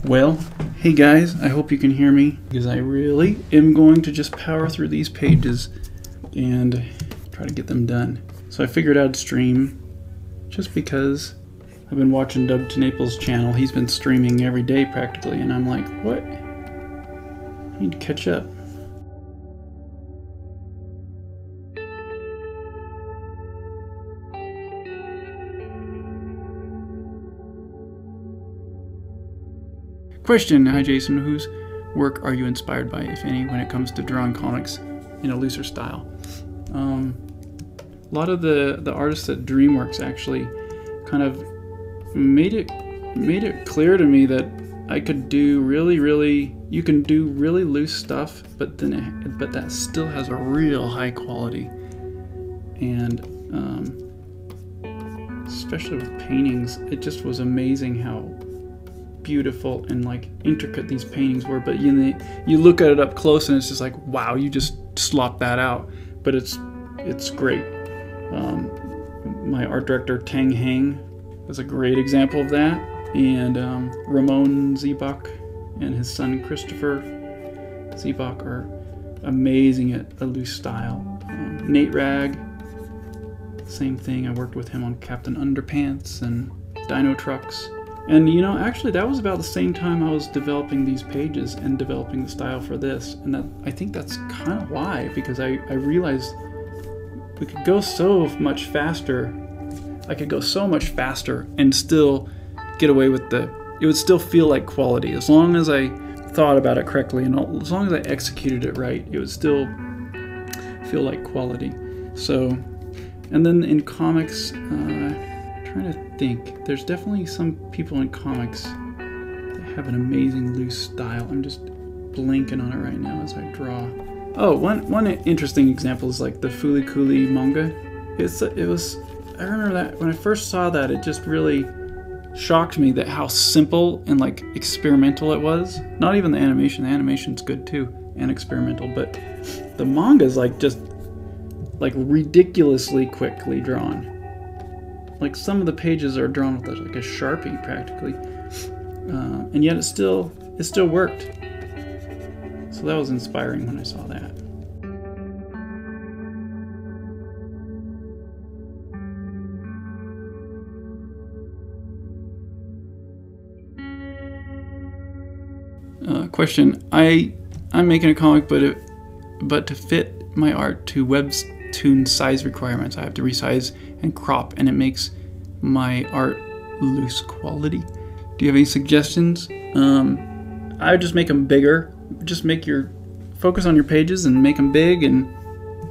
Well, hey guys, I hope you can hear me because I really am going to just power through these pages and try to get them done. So I figured I'd stream just because I've been watching Doug Naples' channel. He's been streaming every day practically, and I'm like, what? I need to catch up. Question, hi Jason, whose work are you inspired by, if any, when it comes to drawing comics in a looser style? A lot of the artists at DreamWorks actually kind of made it clear to me that I could do you can do really loose stuff, but that still has a real high quality. And especially with paintings, it just was amazing how beautiful and like intricate these paintings were. But you look at it up close and it's just like, wow, you just slopped that out. But it's great. My art director Tang Hang was a great example of that, and Ramon Zebach and his son Christopher Zebach are amazing at a loose style. Nate Ragg, same thing. I worked with him on Captain Underpants and Dino Trucks. And you know, actually that was about the same time I was developing these pages and developing the style for this. And I think that's kind of why, because I realized we could go so much faster. I could go so much faster and still get away with it would still feel like quality. As long as I thought about it correctly and as long as I executed it right, it would still feel like quality. So, and then in comics, trying to think. There's definitely some people in comics that have an amazing loose style. I'm just blanking on it right now as I draw. Oh, one interesting example is like the Fooly Cooly manga. I remember that when I first saw that, it just really shocked me that how simple and like experimental it was. Not even the animation. The animation's good too and experimental, but the manga is like just like ridiculously quickly drawn. Like some of the pages are drawn with like a Sharpie practically, and yet it still worked. So that was inspiring when I saw that. Question: I'm making a comic, but to fit my art to Webtoon size requirements, I have to resize and crop, and it makes my art loose quality. Do you have any suggestions? I would just make them bigger. Just focus on your pages and make them big and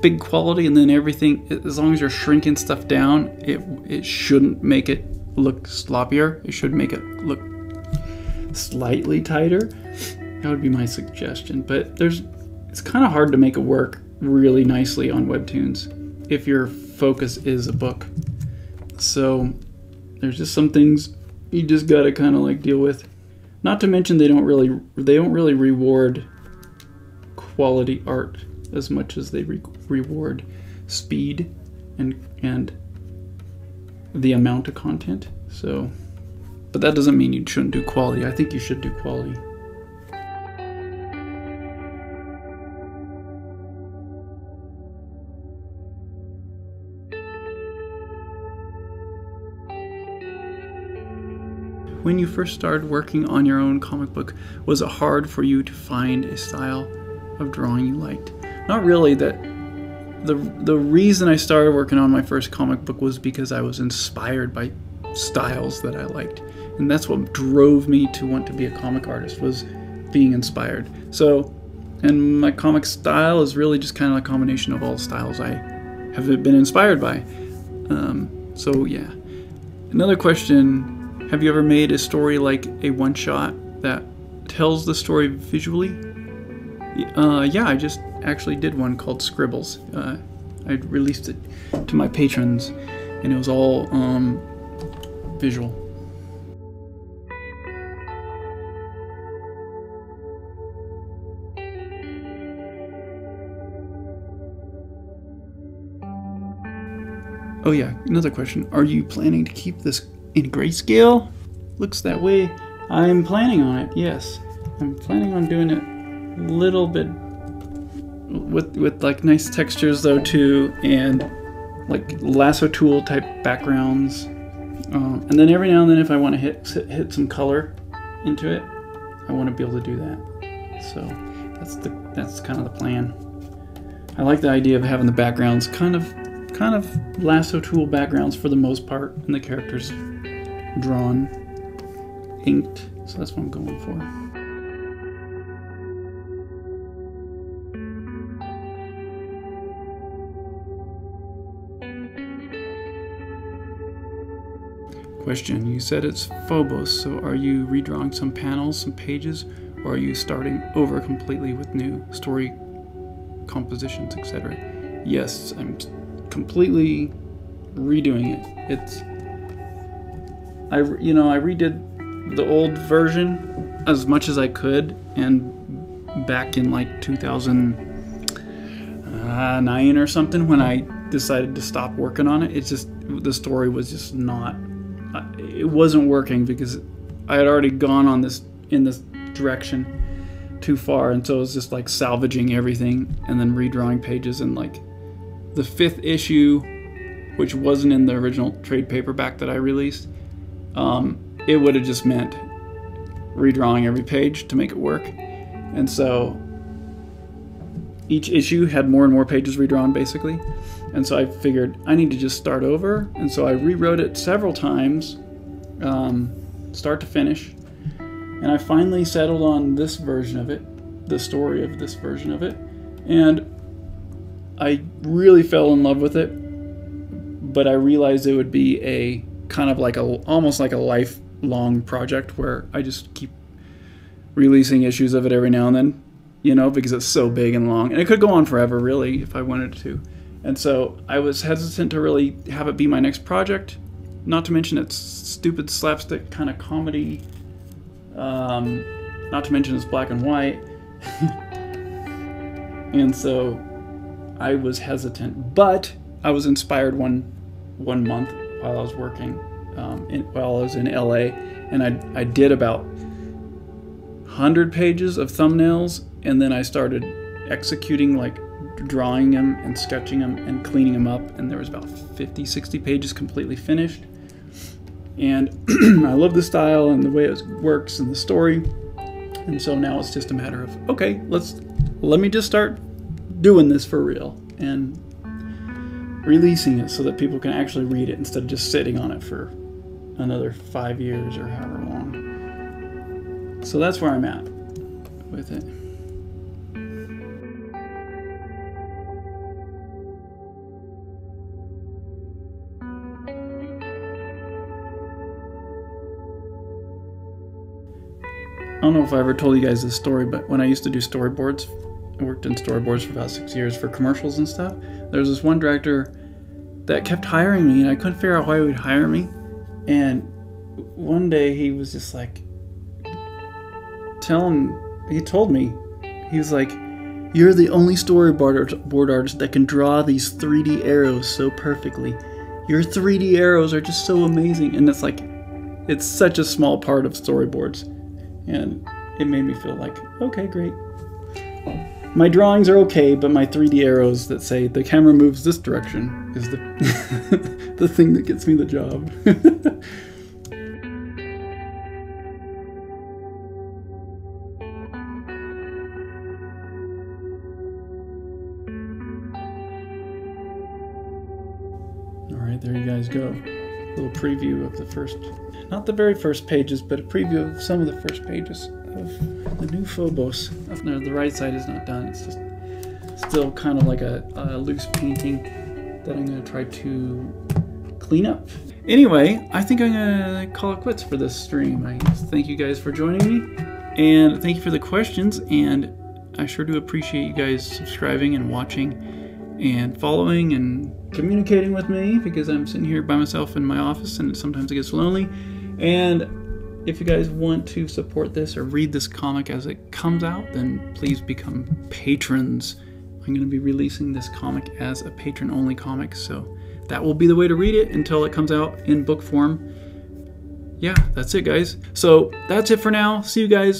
big quality, and then everything, as long as you're shrinking stuff down, it shouldn't make it look sloppier. It should make it look slightly tighter. That would be my suggestion. But it's kind of hard to make it work really nicely on Webtoons if your focus is a book. So there's just some things you just gotta kind of like deal with. Not to mention they don't really reward quality art as much as they reward speed and the amount of content. So, but that doesn't mean you shouldn't do quality. I think you should do quality. When you first started working on your own comic book, was it hard for you to find a style of drawing you liked? Not really. The reason I started working on my first comic book was because I was inspired by styles that I liked. And that's what drove me to want to be a comic artist, was being inspired. So, and my comic style is really just kind of a combination of all styles I have been inspired by. So yeah. Another question: have you ever made a story like a one-shot that tells the story visually? Yeah, I just actually did one called Scribbles. I released it to my patrons, and it was all visual. Oh yeah, another question. Are you planning to keep this in Greyscale? Looks that way. I'm planning on it, yes. I'm planning on doing it a little bit with like nice textures though too, and like lasso tool type backgrounds. And then every now and then if I want to hit some color into it, I want to be able to do that. So that's kind of the plan. I like the idea of having the backgrounds kind of lasso tool backgrounds for the most part, and the characters drawn, inked. So that's what I'm going for. Question, you said it's Phobos, so are you redrawing some panels, some pages, or are you starting over completely with new story compositions, etc.? Yes, I'm completely redoing it. I redid the old version as much as I could, and back in like 2009 or something, when I decided to stop working on it, the story was just not. It wasn't working because I had already gone in this direction too far, and so it was just like salvaging everything and then redrawing pages. And like the 5th issue, which wasn't in the original trade paperback that I released, it would have just meant redrawing every page to make it work. And so each issue had more and more pages redrawn basically. And so I figured I need to just start over. And so I rewrote it several times, start to finish. And I finally settled on this version of it, the story of this version of it. And I really fell in love with it. But I realized it would be a kind of like almost like a lifelong project where I just keep releasing issues of it every now and then, because it's so big and long. And it could go on forever, really, if I wanted to. And so I was hesitant to really have it be my next project, not to mention it's stupid slapstick kind of comedy, not to mention it's black and white. And so I was hesitant, but I was inspired one month while I was working, while I was in LA, and I did about 100 pages of thumbnails, and then I started executing, like drawing them and sketching them and cleaning them up, and there was about 50-60 pages completely finished. And I love the style and the way it works and the story, and so now it's just a matter of, okay, let me just start doing this for real and releasing it so that people can actually read it instead of just sitting on it for another 5 years or however long. So that's where I'm at with it. I don't know if I ever told you guys this story, but when I used to do storyboards, I worked in storyboards for about 6 years for commercials and stuff. There was this one director that kept hiring me, and I couldn't figure out why he would hire me. And one day he was just like, he told me, he was like, "You're the only storyboard artist that can draw these 3D arrows so perfectly. Your 3D arrows are just so amazing." And it's like, it's such a small part of storyboards. And it made me feel like, okay, great. My drawings are okay, but my 3D arrows that say the camera moves this direction is the the thing that gets me the job. Alright, there you guys go. A little preview of the first, not the very first pages, but a preview of some of the first pages of the new Phobos. No, the right side is not done. It's just still kind of like a loose painting that I'm going to try to clean up. Anyway, I think I'm going to call it quits for this stream. I thank you guys for joining me, and thank you for the questions, and I sure do appreciate you guys subscribing and watching and following and communicating with me, because I'm sitting here by myself in my office and sometimes it gets lonely. And if you guys want to support this or read this comic as it comes out, then please become patrons. I'm going to be releasing this comic as a patron-only comic, so that will be the way to read it until it comes out in book form. yeah, that's it, guys. So that's it for now. See you guys